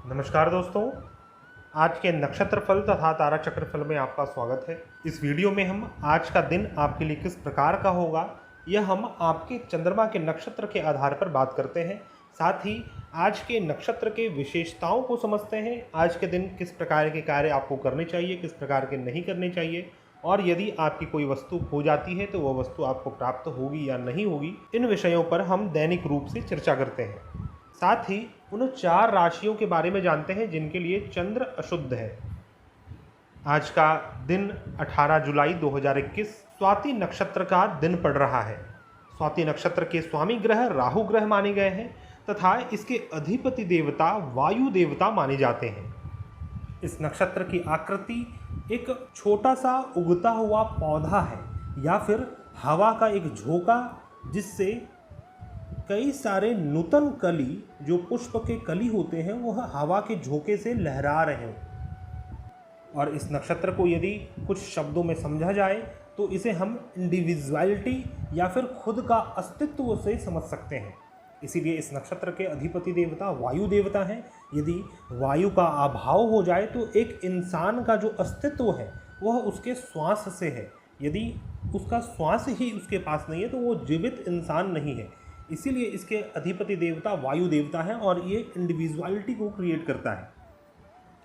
नमस्कार दोस्तों, आज के नक्षत्र फल तथा तारा चक्र फल में आपका स्वागत है। इस वीडियो में हम आज का दिन आपके लिए किस प्रकार का होगा यह हम आपके चंद्रमा के नक्षत्र के आधार पर बात करते हैं। साथ ही आज के नक्षत्र के विशेषताओं को समझते हैं। आज के दिन किस प्रकार के कार्य आपको करने चाहिए, किस प्रकार के नहीं करने चाहिए, और यदि आपकी कोई वस्तु खो जाती है तो वह वस्तु आपको प्राप्त होगी या नहीं होगी, इन विषयों पर हम दैनिक रूप से चर्चा करते हैं। साथ ही उन 4 राशियों के बारे में जानते हैं जिनके लिए चंद्र अशुद्ध है। आज का दिन 18 जुलाई 2021 स्वाति नक्षत्र का दिन पड़ रहा है। स्वाति नक्षत्र के स्वामी ग्रह राहु ग्रह माने गए हैं तथा इसके अधिपति देवता वायु देवता माने जाते हैं। इस नक्षत्र की आकृति एक छोटा सा उगता हुआ पौधा है या फिर हवा का एक झोंका, जिससे कई सारे नूतन कली, जो पुष्प के कली होते हैं, वह हवा के झोंके से लहरा रहे हैं। और इस नक्षत्र को यदि कुछ शब्दों में समझा जाए तो इसे हम इंडिविजुअलिटी या फिर खुद का अस्तित्व से समझ सकते हैं। इसीलिए इस नक्षत्र के अधिपति देवता वायु देवता हैं। यदि वायु का अभाव हो जाए तो एक इंसान का जो अस्तित्व है वह उसके श्वास से है। यदि उसका श्वास ही उसके पास नहीं है तो वो जीवित इंसान नहीं है। इसीलिए इसके अधिपति देवता वायु देवता है और ये इंडिविजुअलिटी को क्रिएट करता है।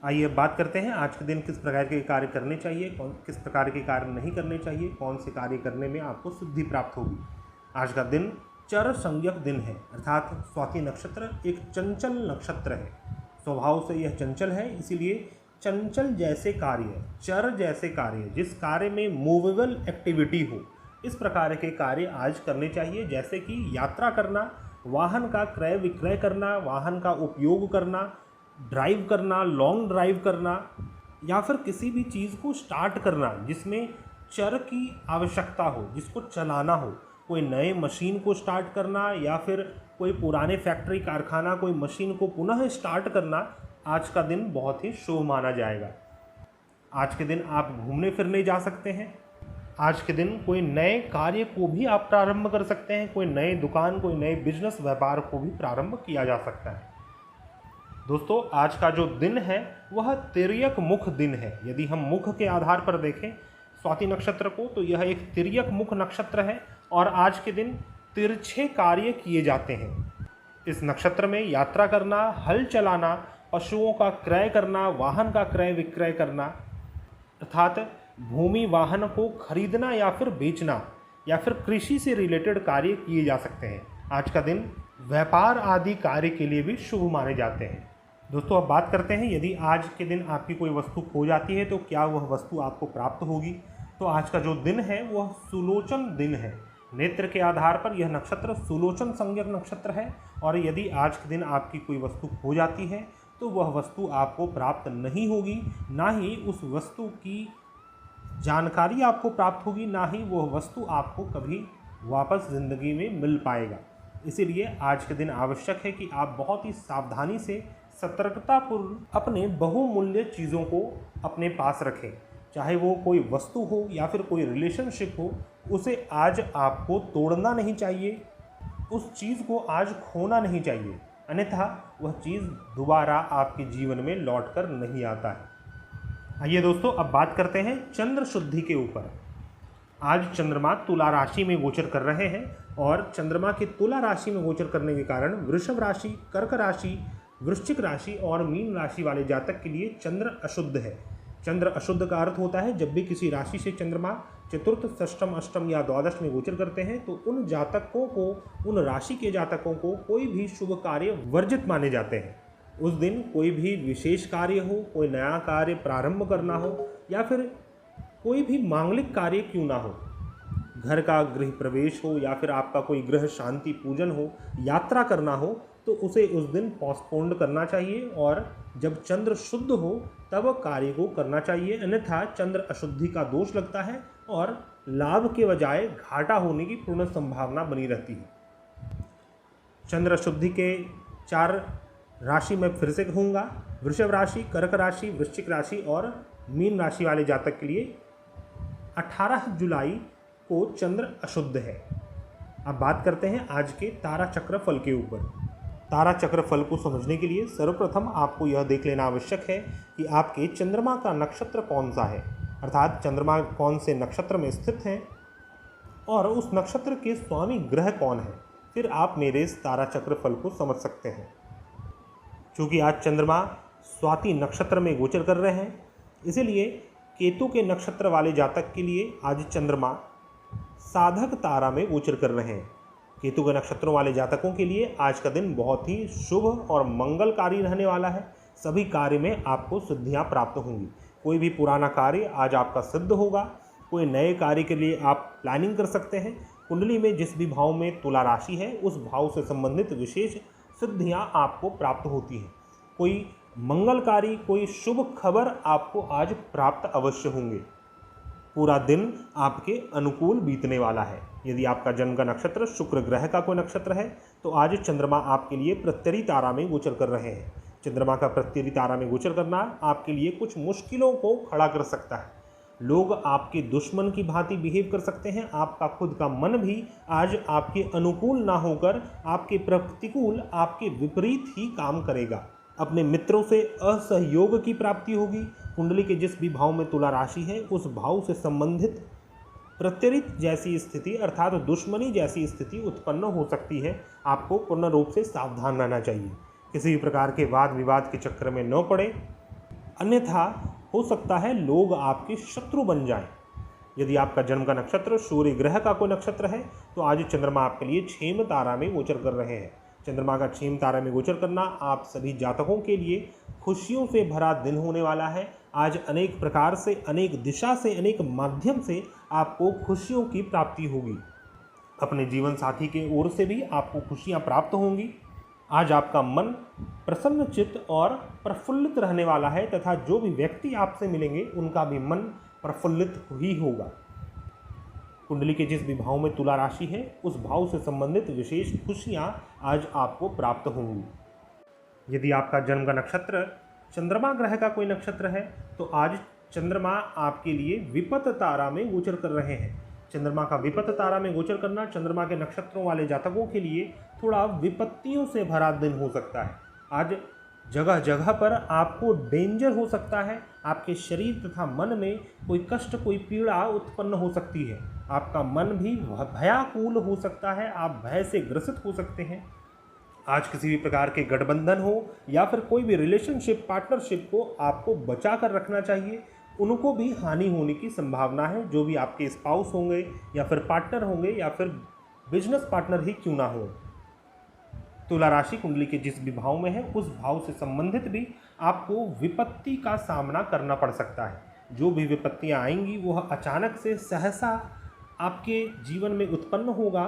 आइए बात करते हैं आज के दिन किस प्रकार के कार्य करने चाहिए, किस प्रकार के कार्य नहीं करने चाहिए, कौन से कार्य करने में आपको सिद्धि प्राप्त होगी। आज का दिन चर संज्ञक दिन है, अर्थात स्वाति नक्षत्र एक चंचल नक्षत्र है। स्वभाव से यह चंचल है, इसीलिए चंचल जैसे कार्य, चर जैसे कार्य, जिस कार्य में मूवेबल एक्टिविटी हो, इस प्रकार के कार्य आज करने चाहिए। जैसे कि यात्रा करना, वाहन का क्रय विक्रय करना, वाहन का उपयोग करना, ड्राइव करना, लॉन्ग ड्राइव करना, या फिर किसी भी चीज़ को स्टार्ट करना जिसमें चर की आवश्यकता हो, जिसको चलाना हो। कोई नए मशीन को स्टार्ट करना या फिर कोई पुराने फैक्ट्री कारखाना, कोई मशीन को पुनः स्टार्ट करना आज का दिन बहुत ही शुभ माना जाएगा। आज के दिन आप घूमने फिरने जा सकते हैं। आज के दिन कोई नए कार्य को भी आप प्रारंभ कर सकते हैं। कोई नए दुकान, कोई नए बिजनेस व्यापार को भी प्रारंभ किया जा सकता है। दोस्तों, आज का जो दिन है वह तिर्यक मुख दिन है। यदि हम मुख के आधार पर देखें स्वाति नक्षत्र को तो यह एक तिर्यक मुख नक्षत्र है और आज के दिन तिरछे कार्य किए जाते हैं। इस नक्षत्र में यात्रा करना, हल चलाना, पशुओं का क्रय करना, वाहन का क्रय विक्रय करना, अर्थात भूमि वाहन को खरीदना या फिर बेचना, या फिर कृषि से रिलेटेड कार्य किए जा सकते हैं। आज का दिन व्यापार आदि कार्य के लिए भी शुभ माने जाते हैं। दोस्तों, अब बात करते हैं यदि आज के दिन आपकी कोई वस्तु खो जाती है तो क्या वह वस्तु आपको प्राप्त होगी। तो आज का जो दिन है वह सुलोचन दिन है। नेत्र के आधार पर यह नक्षत्र सुलोचन संज्ञक नक्षत्र है और यदि आज के दिन आपकी कोई वस्तु खो जाती है तो वह वस्तु आपको प्राप्त नहीं होगी, ना ही उस वस्तु की जानकारी आपको प्राप्त होगी, ना ही वह वस्तु आपको कभी वापस ज़िंदगी में मिल पाएगा। इसीलिए आज के दिन आवश्यक है कि आप बहुत ही सावधानी से, सतर्कतापूर्ण अपने बहुमूल्य चीज़ों को अपने पास रखें। चाहे वो कोई वस्तु हो या फिर कोई रिलेशनशिप हो, उसे आज आपको तोड़ना नहीं चाहिए, उस चीज़ को आज खोना नहीं चाहिए, अन्यथा वह चीज़ दोबारा आपके जीवन में लौट कर नहीं आता है। आइए दोस्तों, अब बात करते हैं चंद्र शुद्धि के ऊपर। आज चंद्रमा तुला राशि में गोचर कर रहे हैं और चंद्रमा के तुला राशि में गोचर करने के कारण वृषभ राशि, कर्क राशि, वृश्चिक राशि और मीन राशि वाले जातक के लिए चंद्र अशुद्ध है। चंद्र अशुद्ध का अर्थ होता है जब भी किसी राशि से चंद्रमा चतुर्थ, षष्ठम, अष्टम या द्वादश में गोचर करते हैं तो उन जातकों को, उन राशि के जातकों को कोई भी शुभ कार्य वर्जित माने जाते हैं। उस दिन कोई भी विशेष कार्य हो, कोई नया कार्य प्रारंभ करना हो या फिर कोई भी मांगलिक कार्य क्यों ना हो, घर का गृह प्रवेश हो या फिर आपका कोई गृह शांति पूजन हो, यात्रा करना हो, तो उसे उस दिन पोस्टपोन्ड करना चाहिए और जब चंद्र शुद्ध हो तब कार्य को करना चाहिए, अन्यथा चंद्र अशुद्धि का दोष लगता है और लाभ के बजाय घाटा होने की पूर्ण संभावना बनी रहती है। चंद्र अशुद्धि के 4 राशि में फिर से कहूँगा, वृषभ राशि, कर्क राशि, वृश्चिक राशि और मीन राशि वाले जातक के लिए 18 जुलाई को चंद्र अशुद्ध है। अब बात करते हैं आज के तारा चक्र फल के ऊपर। तारा चक्र फल को समझने के लिए सर्वप्रथम आपको यह देख लेना आवश्यक है कि आपके चंद्रमा का नक्षत्र कौन सा है, अर्थात चंद्रमा कौन से नक्षत्र में स्थित है और उस नक्षत्र के स्वामी ग्रह कौन है। फिर आप मेरे इस तारा चक्र फल को समझ सकते हैं। चूँकि आज चंद्रमा स्वाति नक्षत्र में गोचर कर रहे हैं, इसीलिए केतु के नक्षत्र वाले जातक के लिए आज चंद्रमा साधक तारा में गोचर कर रहे हैं। केतु के नक्षत्रों वाले जातकों के लिए आज का दिन बहुत ही शुभ और मंगलकारी रहने वाला है। सभी कार्य में आपको सिद्धियां प्राप्त होंगी। कोई भी पुराना कार्य आज आपका सिद्ध होगा। कोई नए कार्य के लिए आप प्लानिंग कर सकते हैं। कुंडली में जिस भी भाव में तुला राशि है, उस भाव से संबंधित विशेष सिद्धियां आपको प्राप्त होती हैं। कोई मंगलकारी, कोई शुभ खबर आपको आज प्राप्त अवश्य होंगे। पूरा दिन आपके अनुकूल बीतने वाला है। यदि आपका जन्म का नक्षत्र शुक्र ग्रह का कोई नक्षत्र है तो आज चंद्रमा आपके लिए प्रत्यरी तारा में गोचर कर रहे हैं। चंद्रमा का प्रत्यरी तारा में गोचर करना आपके लिए कुछ मुश्किलों को खड़ा कर सकता है। लोग आपके दुश्मन की भांति बिहेव कर सकते हैं। आपका खुद का मन भी आज आपके अनुकूल ना होकर आपके प्रतिकूल, आपके विपरीत ही काम करेगा। अपने मित्रों से असहयोग की प्राप्ति होगी। कुंडली के जिस भी भाव में तुला राशि है, उस भाव से संबंधित प्रत्यरित जैसी स्थिति अर्थात दुश्मनी जैसी स्थिति उत्पन्न हो सकती है। आपको पूर्ण रूप से सावधान रहना चाहिए। किसी भी प्रकार के वाद विवाद के चक्कर में न पड़े, अन्यथा हो सकता है लोग आपके शत्रु बन जाएं। यदि आपका जन्म का नक्षत्र सूर्य ग्रह का कोई नक्षत्र है तो आज चंद्रमा आपके लिए क्षेम तारा में गोचर कर रहे हैं। चंद्रमा का क्षेम तारा में गोचर करना आप सभी जातकों के लिए खुशियों से भरा दिन होने वाला है। आज अनेक प्रकार से, अनेक दिशा से, अनेक माध्यम से आपको खुशियों की प्राप्ति होगी। अपने जीवन साथी के ओर से भी आपको खुशियां प्राप्त होंगी। आज आपका मन प्रसन्न चित्त और प्रफुल्लित रहने वाला है तथा जो भी व्यक्ति आपसे मिलेंगे उनका भी मन प्रफुल्लित ही होगा। कुंडली के जिस भी भाव में तुला राशि है, उस भाव से संबंधित विशेष खुशियां आज आपको प्राप्त होंगी। यदि आपका जन्म का नक्षत्र चंद्रमा ग्रह का कोई नक्षत्र है तो आज चंद्रमा आपके लिए विपत तारा में गोचर कर रहे हैं। चंद्रमा का विपत तारा में गोचर करना चंद्रमा के नक्षत्रों वाले जातकों के लिए थोड़ा विपत्तियों से भरा दिन हो सकता है। आज जगह जगह पर आपको डेंजर हो सकता है। आपके शरीर तथा मन में कोई कष्ट, कोई पीड़ा उत्पन्न हो सकती है। आपका मन भी भयाकुल हो सकता है। आप भय से ग्रसित हो सकते हैं। आज किसी भी प्रकार के गठबंधन हो या फिर कोई भी रिलेशनशिप, पार्टनरशिप को आपको बचा कर रखना चाहिए। उनको भी हानि होने की संभावना है। जो भी आपके स्पाउस होंगे या फिर पार्टनर होंगे या फिर बिजनेस पार्टनर ही क्यों ना हो। तुला राशि कुंडली के जिस भी भाव में है, उस भाव से संबंधित भी आपको विपत्ति का सामना करना पड़ सकता है। जो भी विपत्तियां आएंगी वह अचानक से सहसा आपके जीवन में उत्पन्न होगा।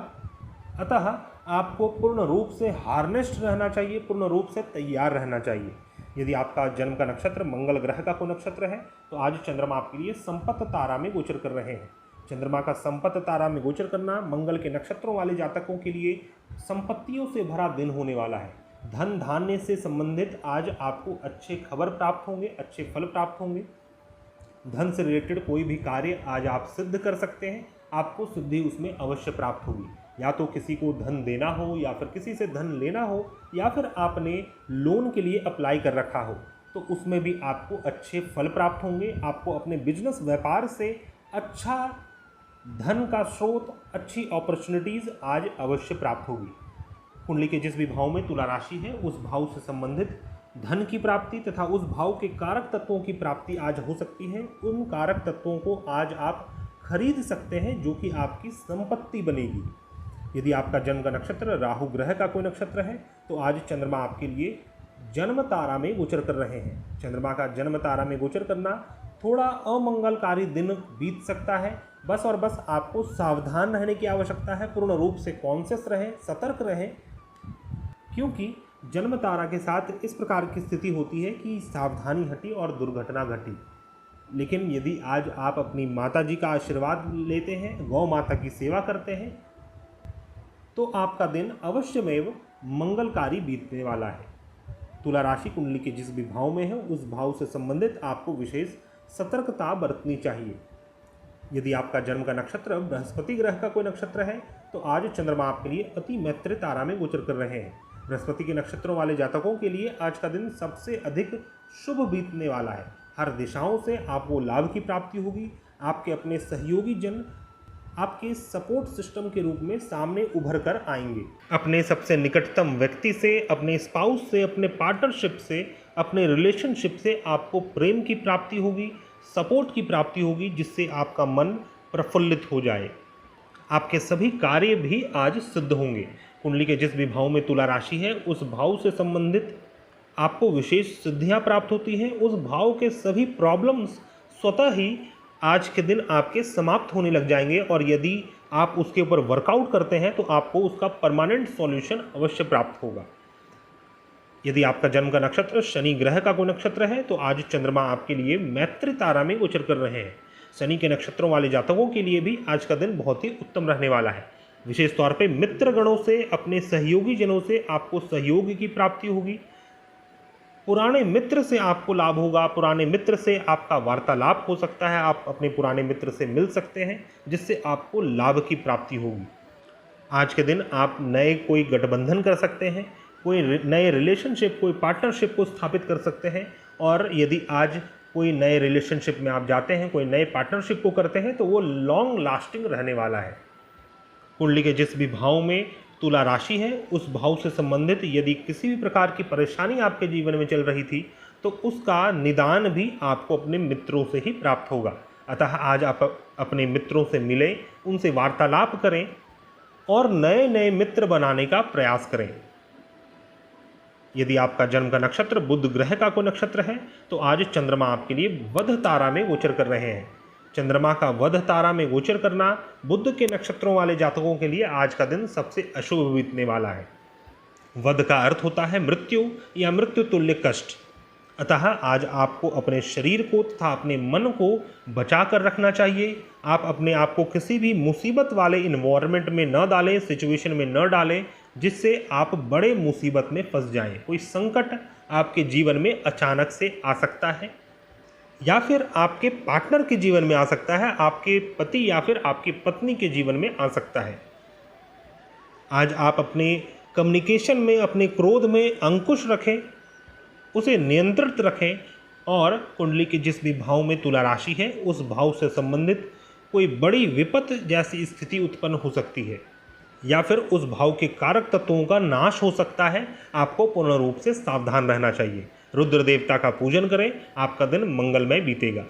अतः आपको पूर्ण रूप से हार्नेस्ड रहना चाहिए, पूर्ण रूप से तैयार रहना चाहिए। यदि आपका जन्म का नक्षत्र मंगल ग्रह का कोई नक्षत्र है तो आज चंद्रमा आपके लिए संपत्त तारा में गोचर कर रहे हैं। चंद्रमा का संपत्त तारा में गोचर करना मंगल के नक्षत्रों वाले जातकों के लिए संपत्तियों से भरा दिन होने वाला है। धन धान्य से संबंधित आज आपको अच्छे खबर प्राप्त होंगे, अच्छे फल प्राप्त होंगे। धन से रिलेटेड कोई भी कार्य आज आप सिद्ध कर सकते हैं। आपको सिद्धि उसमें अवश्य प्राप्त होगी। या तो किसी को धन देना हो या फिर किसी से धन लेना हो या फिर आपने लोन के लिए अप्लाई कर रखा हो तो उसमें भी आपको अच्छे फल प्राप्त होंगे। आपको अपने बिजनेस व्यापार से अच्छा धन का स्रोत, अच्छी अपॉर्चुनिटीज़ आज अवश्य प्राप्त होगी। कुंडली के जिस भी भाव में तुला राशि है, उस भाव से संबंधित धन की प्राप्ति तथा उस भाव के कारक तत्वों की प्राप्ति आज हो सकती है। उन कारक तत्वों को आज आप खरीद सकते हैं जो कि आपकी संपत्ति बनेगी। यदि आपका जन्म का नक्षत्र राहु ग्रह का कोई नक्षत्र है तो आज चंद्रमा आपके लिए जन्म तारा में गोचर कर रहे हैं। चंद्रमा का जन्म तारा में गोचर करना थोड़ा अमंगलकारी दिन बीत सकता है। बस और बस आपको सावधान रहने की आवश्यकता है। पूर्ण रूप से कॉन्शियस रहें, सतर्क रहें, क्योंकि जन्म तारा के साथ इस प्रकार की स्थिति होती है कि सावधानी हटी और दुर्घटना घटी। लेकिन यदि आज आप अपनी माता जी का आशीर्वाद लेते हैं, गौ माता की सेवा करते हैं, तो आपका दिन अवश्यमेव मंगलकारी बीतने वाला है। तुला राशि कुंडली के जिस भी भाव में है, उस भाव से संबंधित आपको विशेष सतर्कता बरतनी चाहिए। यदि आपका जन्म का नक्षत्र बृहस्पति ग्रह का कोई नक्षत्र है तो आज चंद्रमा आपके लिए अति मैत्री तारा में गोचर कर रहे हैं। बृहस्पति के नक्षत्रों वाले जातकों के लिए आज का दिन सबसे अधिक शुभ बीतने वाला है। हर दिशाओं से आपको लाभ की प्राप्ति होगी। आपके अपने सहयोगी जन आपके सपोर्ट सिस्टम के रूप में सामने उभर कर आएंगे। अपने सबसे निकटतम व्यक्ति से, अपने स्पाउस से, अपने पार्टनरशिप से, अपने रिलेशनशिप से आपको प्रेम की प्राप्ति होगी, सपोर्ट की प्राप्ति होगी, जिससे आपका मन प्रफुल्लित हो जाए। आपके सभी कार्य भी आज सिद्ध होंगे। कुंडली के जिस भी भाव में तुला राशि है, उस भाव से संबंधित आपको विशेष सिद्धियां प्राप्त होती हैं। उस भाव के सभी प्रॉब्लम्स स्वतः ही आज के दिन आपके समाप्त होने लग जाएंगे, और यदि आप उसके ऊपर वर्कआउट करते हैं तो आपको उसका परमानेंट सॉल्यूशन अवश्य प्राप्त होगा। यदि आपका जन्म का नक्षत्र शनि ग्रह का कोई नक्षत्र है तो आज चंद्रमा आपके लिए मैत्री तारा में गोचर कर रहे हैं। शनि के नक्षत्रों वाले जातकों के लिए भी आज का दिन बहुत ही उत्तम रहने वाला है। विशेष तौर पे मित्र गणों से, अपने सहयोगी जनों से आपको सहयोग की प्राप्ति होगी। पुराने मित्र से आपको लाभ होगा। पुराने मित्र से आपका वार्तालाप हो सकता है। आप अपने पुराने मित्र से मिल सकते हैं, जिससे आपको लाभ की प्राप्ति होगी। आज के दिन आप नए कोई गठबंधन कर सकते हैं, कोई नए रिलेशनशिप, कोई पार्टनरशिप को स्थापित कर सकते हैं। और यदि आज कोई नए रिलेशनशिप में आप जाते हैं, कोई नए पार्टनरशिप को करते हैं, तो वो लॉन्ग लास्टिंग रहने वाला है। कुंडली के जिस भी भाव में तुला राशि है, उस भाव से संबंधित यदि किसी भी प्रकार की परेशानी आपके जीवन में चल रही थी तो उसका निदान भी आपको अपने मित्रों से ही प्राप्त होगा। अतः आज आप अपने मित्रों से मिलें, उनसे वार्तालाप करें और नए नए मित्र बनाने का प्रयास करें। यदि आपका जन्म का नक्षत्र बुध ग्रह का कोई नक्षत्र है तो आज चंद्रमा आपके लिए वध तारा में गोचर कर रहे हैं। चंद्रमा का वध तारा में गोचर करना बुध के नक्षत्रों वाले जातकों के लिए आज का दिन सबसे अशुभ बीतने वाला है। वध का अर्थ होता है मृत्यु या मृत्यु तुल्य कष्ट। अतः आज आपको अपने शरीर को तथा अपने मन को बचा कर रखना चाहिए। आप अपने आप को किसी भी मुसीबत वाले इन्वायरमेंट में न डालें, सिचुएशन में न डालें, जिससे आप बड़े मुसीबत में फंस जाएं। कोई संकट आपके जीवन में अचानक से आ सकता है, या फिर आपके पार्टनर के जीवन में आ सकता है, आपके पति या फिर आपकी पत्नी के जीवन में आ सकता है। आज आप अपने कम्युनिकेशन में, अपने क्रोध में अंकुश रखें, उसे नियंत्रित रखें, और कुंडली के जिस भी भाव में तुला राशि है, उस भाव से संबंधित कोई बड़ी विपत्ति जैसी स्थिति उत्पन्न हो सकती है, या फिर उस भाव के कारक तत्वों का नाश हो सकता है। आपको पूर्ण रूप से सावधान रहना चाहिए। रुद्र देवता का पूजन करें, आपका दिन मंगलमय बीतेगा।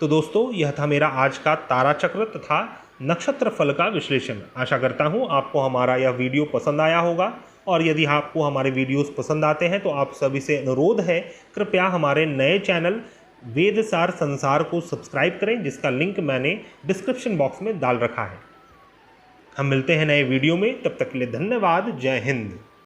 तो दोस्तों, यह था मेरा आज का तारा चक्र तथा नक्षत्र फल का विश्लेषण। आशा करता हूँ आपको हमारा यह वीडियो पसंद आया होगा, और यदि आपको हमारे वीडियोस पसंद आते हैं तो आप सभी से अनुरोध है, कृपया हमारे नए चैनल वेदसार संसार को सब्सक्राइब करें, जिसका लिंक मैंने डिस्क्रिप्शन बॉक्स में डाल रखा है। हम मिलते हैं नए वीडियो में, तब तक के लिए धन्यवाद। जय हिंद।